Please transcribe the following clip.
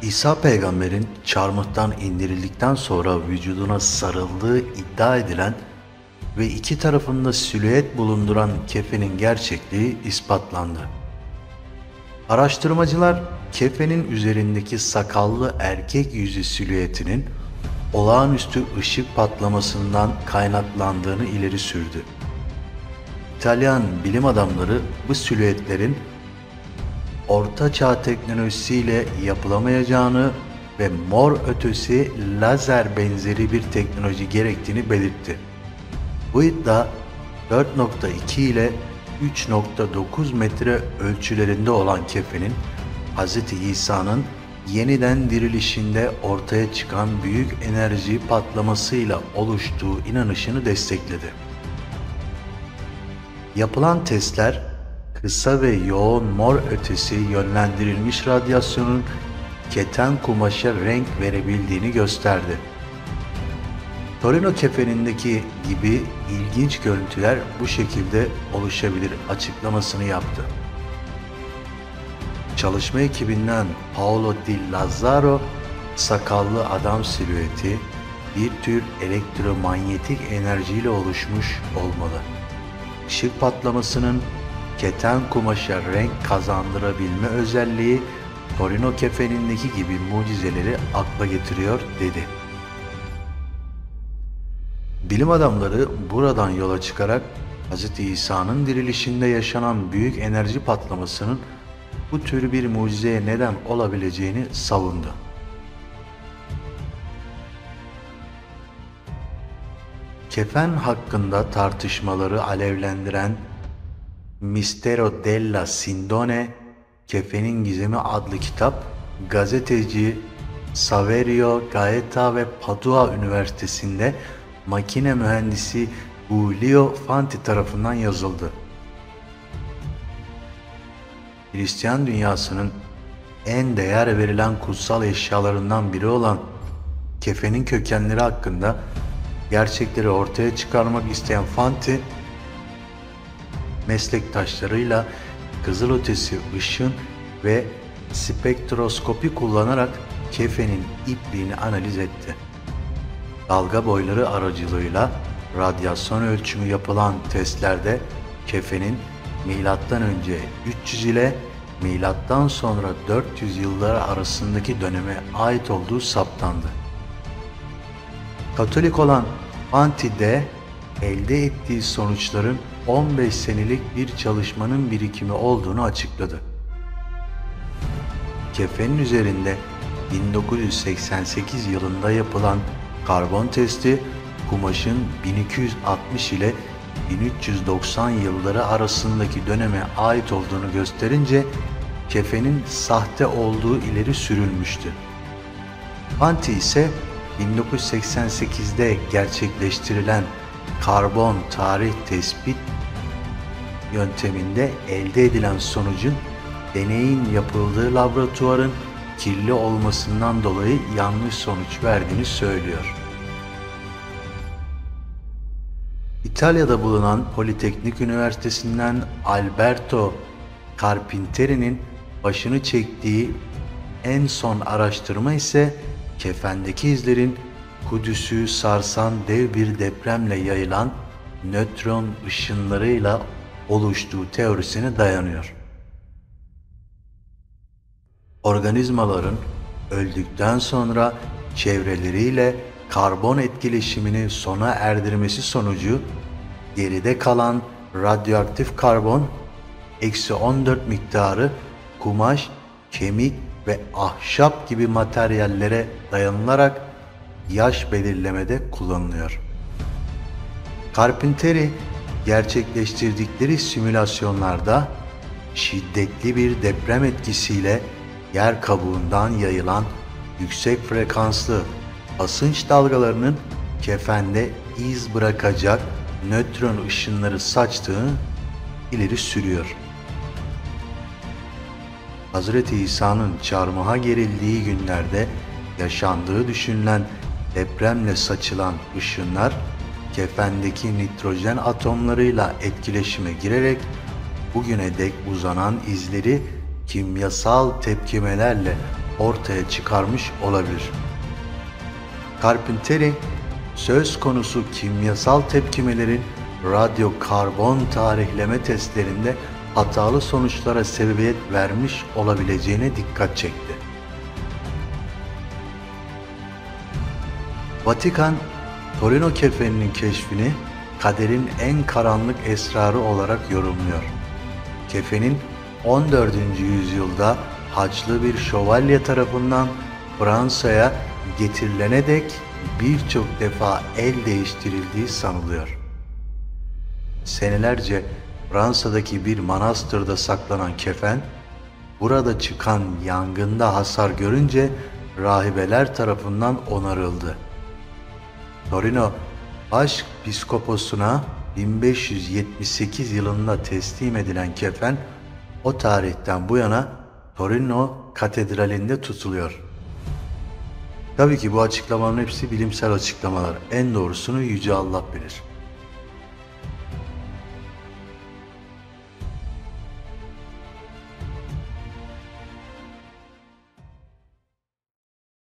İsa peygamberin çarmıhtan indirildikten sonra vücuduna sarıldığı iddia edilen ve iki tarafında silüet bulunduran kefenin gerçekliği ispatlandı. Araştırmacılar kefenin üzerindeki sakallı erkek yüzü silüetinin olağanüstü ışık patlamasından kaynaklandığını ileri sürdü. İtalyan bilim adamları bu silüetlerin Orta Çağ teknolojisiyle yapılamayacağını ve mor ötesi lazer benzeri bir teknoloji gerektiğini belirtti. Bu iddia 4,2 ile 3,9 metre ölçülerinde olan kefenin Hz. İsa'nın yeniden dirilişinde ortaya çıkan büyük enerji patlamasıyla oluştuğu inanışını destekledi. Yapılan testler kısa ve yoğun mor ötesi yönlendirilmiş radyasyonun keten kumaşa renk verebildiğini gösterdi. Torino kefenindeki gibi ilginç görüntüler bu şekilde oluşabilir açıklamasını yaptı. Çalışma ekibinden Paolo Di Lazzaro, sakallı adam silüeti bir tür elektromanyetik enerjiyle oluşmuş olmalı. Işık patlamasının keten kumaşa renk kazandırabilme özelliği Torino kefenindeki gibi mucizeleri akla getiriyor dedi. Bilim adamları buradan yola çıkarak Hz. İsa'nın dirilişinde yaşanan büyük enerji patlamasının bu tür bir mucizeye neden olabileceğini savundu. Kefen hakkında tartışmaları alevlendiren Mistero della Sindone, Kefenin Gizemi adlı kitap, gazeteci Saverio Gaeta ve Padua Üniversitesi'nde makine mühendisi Giulio Fanti tarafından yazıldı. Hristiyan dünyasının en değer verilen kutsal eşyalarından biri olan kefenin kökenleri hakkında gerçekleri ortaya çıkarmak isteyen Fanti, meslektaşlarıyla kızılötesi ışın ve spektroskopi kullanarak kefenin ipliğini analiz etti. Dalga boyları aracılığıyla radyasyon ölçümü yapılan testlerde kefenin M.Ö. 300 ile M.Ö. 400 yılları arasındaki döneme ait olduğu saptandı. Katolik olan Fanti de elde ettiği sonuçların 15 senelik bir çalışmanın birikimi olduğunu açıkladı. Kefenin üzerinde 1988 yılında yapılan karbon testi, kumaşın 1260 ile 1390 yılları arasındaki döneme ait olduğunu gösterince kefenin sahte olduğu ileri sürülmüştü. Fanti ise 1988'de gerçekleştirilen karbon tarih tespit yönteminde elde edilen sonucun deneyin yapıldığı laboratuvarın kirli olmasından dolayı yanlış sonuç verdiğini söylüyor. İtalya'da bulunan Politeknik Üniversitesi'nden Alberto Carpinteri'nin başını çektiği en son araştırma ise kefendeki izlerin Kudüs'ü sarsan dev bir depremle yayılan nötron ışınlarıyla oluştuğu teorisine dayanıyor. Organizmaların öldükten sonra çevreleriyle karbon etkileşimini sona erdirmesi sonucu geride kalan radyoaktif karbon -14 miktarı kumaş, kemik ve ahşap gibi materyallere dayanılarak yaş belirlemede kullanılıyor. Carpinteri gerçekleştirdikleri simülasyonlarda şiddetli bir deprem etkisiyle yer kabuğundan yayılan yüksek frekanslı basınç dalgalarının kefende iz bırakacak nötron ışınları saçtığını ileri sürüyor. Hazreti İsa'nın çarmıha gerildiği günlerde yaşandığı düşünülen depremle saçılan ışınlar kefendeki nitrojen atomlarıyla etkileşime girerek bugüne dek uzanan izleri kimyasal tepkimelerle ortaya çıkarmış olabilir. Carpentieri, söz konusu kimyasal tepkimelerin radyokarbon tarihleme testlerinde hatalı sonuçlara sebebiyet vermiş olabileceğine dikkat çekti. Vatikan, Torino kefeninin keşfini kaderin en karanlık esrarı olarak yorumluyor. Kefenin 14. yüzyılda Haçlı bir şövalye tarafından Fransa'ya getirilene dek birçok defa el değiştirildiği sanılıyor. Senelerce Fransa'daki bir manastırda saklanan kefen, burada çıkan yangında hasar görünce rahibeler tarafından onarıldı. Torino Başpiskoposuna 1578 yılında teslim edilen kefen, o tarihten bu yana Torino Katedrali'nde tutuluyor. Tabii ki bu açıklamaların hepsi bilimsel açıklamalar. En doğrusunu Yüce Allah bilir.